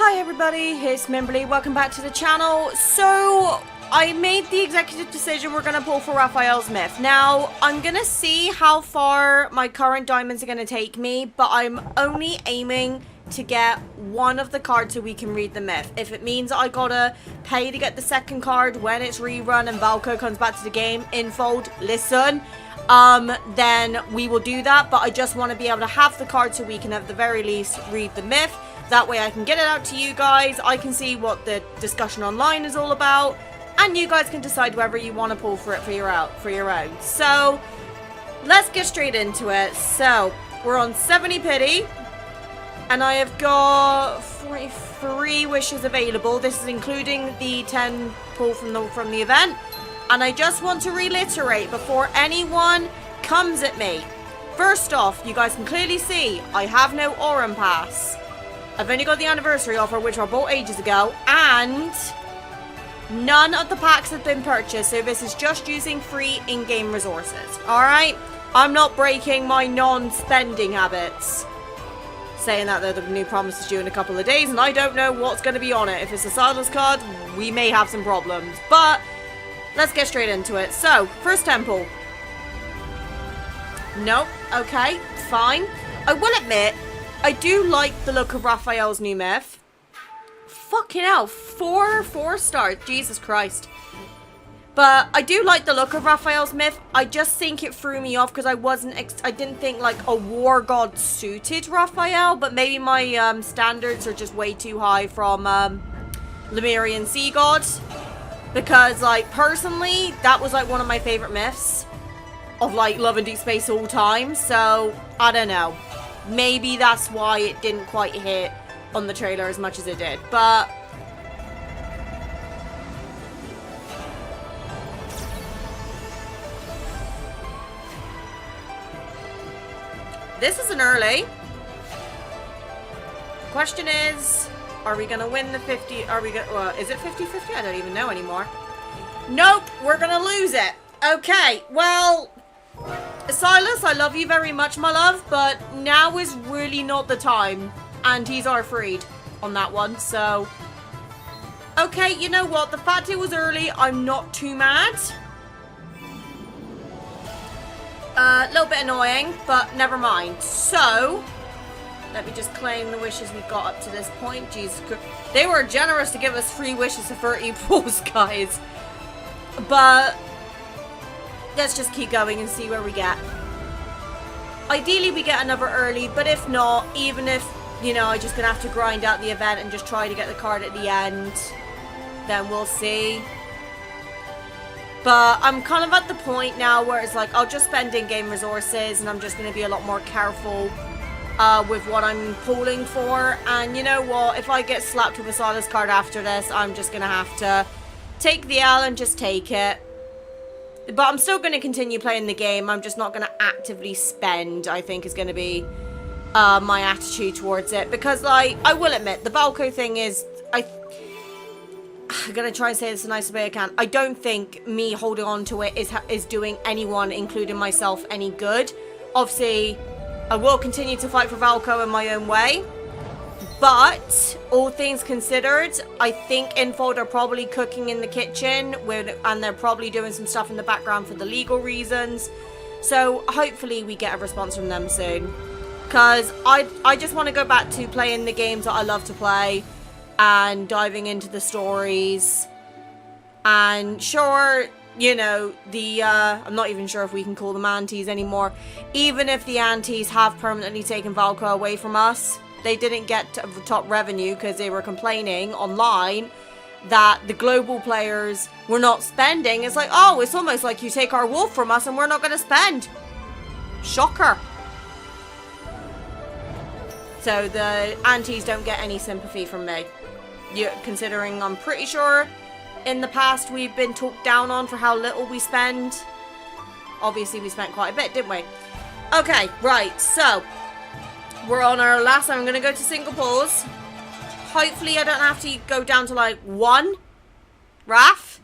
Hi everybody, it's Mimberly, welcome back to the channel. So, I made the executive decision we're going to pull for Rafayel's myth. Now, I'm going to see how far my current diamonds are going to take me, but I'm only aiming to get one of the cards so we can read the myth. If it means I gotta pay to get the second card when it's rerun and Valko comes back to the game, infold, listen, then we will do that, but I just want to be able to have the card so we can at the very least read the myth. That way I can get it out to you guys, I can see what the discussion online is all about, and you guys can decide whether you want to pull for it for your own. So, let's get straight into it. So, we're on 70 pity, and I have got 43 wishes available. This is including the 10 pull from the event. And I just want to reiterate before anyone comes at me. First off, you guys can clearly see I have no Aurum Pass. I've only got the anniversary offer, which I bought ages ago, and none of the packs have been purchased, so this is just using free in-game resources. Alright? I'm not breaking my non-spending habits. Saying that the new promise is due in a couple of days, and I don't know what's going to be on it. If it's a Silas card, we may have some problems. But, let's get straight into it. So, first temple. Nope. Okay, fine. I will admit, I do like the look of Rafayel's new myth. Fucking hell, 4 stars. Jesus Christ. But I do like the look of Rafayel's myth. I just think it threw me off because I didn't think like a war god suited Rafayel, but maybe my standards are just way too high from Lemurian Sea God. Because like personally, that was like one of my favorite myths of like Love and Deepspace all time. So I don't know. Maybe that's why it didn't quite hit on the trailer as much as it did. But this is an early. Question is, are we going to win the 50? Are we going to, is it 50-50? I don't even know anymore. Nope, we're going to lose it. Okay, well, Silas, I love you very much, my love, but now is really not the time. And he's our freed on that one, so. Okay, you know what? The fact it was early, I'm not too mad. A little bit annoying, but never mind. So, let me just claim the wishes we got up to this point. Jesus Christ. They were generous to give us 3 wishes to 30 pulls, guys. But, let's just keep going and see where we get. Ideally, we get another early, but if not, even if, you know, I'm just going to have to grind out the event and just try to get the card at the end, then we'll see. But I'm kind of at the point now where it's like, I'll just spend in-game resources and I'm just going to be a lot more careful with what I'm pulling for. And you know what? If I get slapped with a Silas card after this, I'm just going to have to take the L and just take it. But I'm still going to continue playing the game. I'm just not going to actively spend, I think, is going to be my attitude towards it. Because, like, I will admit, the Valko thing is, I'm going to try and say this the nicest way I can. I don't think me holding on to it is doing anyone, including myself, any good. Obviously, I will continue to fight for Valko in my own way. But, all things considered, I think Infold are probably cooking in the kitchen. And they're probably doing some stuff in the background for the legal reasons. So, hopefully we get a response from them soon. Because I just want to go back to playing the games that I love to play. And diving into the stories. And sure, you know, I'm not even sure if we can call them aunties anymore. Even if the aunties have permanently taken Valko away from us, they didn't get top revenue because they were complaining online that the global players were not spending. It's like, oh, it's almost like you take our wolf from us and we're not going to spend. Shocker. So the aunties don't get any sympathy from me. Considering I'm pretty sure in the past we've been talked down on for how little we spend. Obviously we spent quite a bit, didn't we? Okay, right, so we're on our last. I'm going to go to single pulls. Hopefully I don't have to go down to like 1. Raf?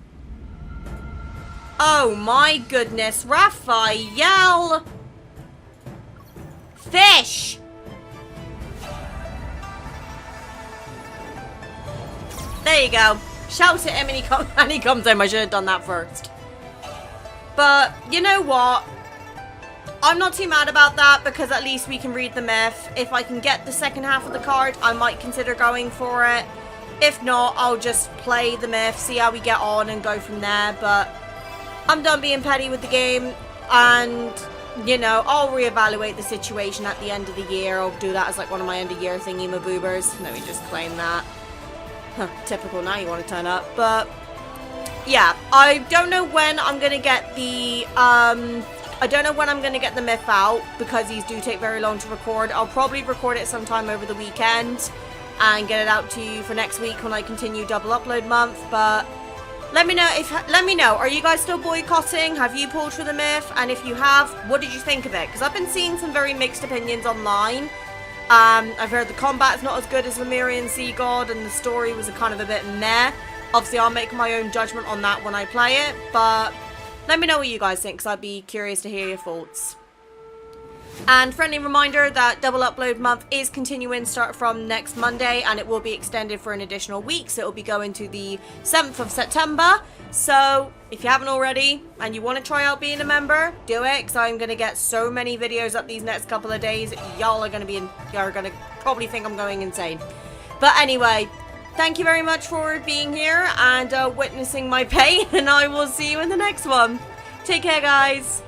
Oh my goodness, Rafayel! Fish! There you go. Shout at him and he comes home. I should have done that first. But, you know what? I'm not too mad about that because at least we can read the myth. If I can get the second half of the card, I might consider going for it. If not, I'll just play the myth, see how we get on and go from there. But I'm done being petty with the game. And, you know, I'll reevaluate the situation at the end of the year. I'll do that as like one of my end of year thingy-maboobers. Let me just claim that. Huh, typical, now you want to turn up. But yeah, I don't know when I'm gonna get the myth out because these do take very long to record. I'll probably record it sometime over the weekend and get it out to you for next week when I continue double upload month. But let me know, are you guys still boycotting? Have you pulled for the myth? And if you have, what did you think of it? Because I've been seeing some very mixed opinions online. I've heard the combat's not as good as Vermillion Sea God, and the story was kind of a bit meh. Obviously, I'll make my own judgment on that when I play it, but let me know what you guys think, because I'd be curious to hear your thoughts. And friendly reminder that double upload month is continuing start from next Monday, and it will be extended for an additional week, so it will be going to the 7th of September. So if you haven't already and you want to try out being a member, do it, because I'm going to get so many videos up these next couple of days. Y'all are going to probably think I'm going insane. But anyway, thank you very much for being here and witnessing my pain, and I will see you in the next one. Take care, guys.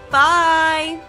Bye.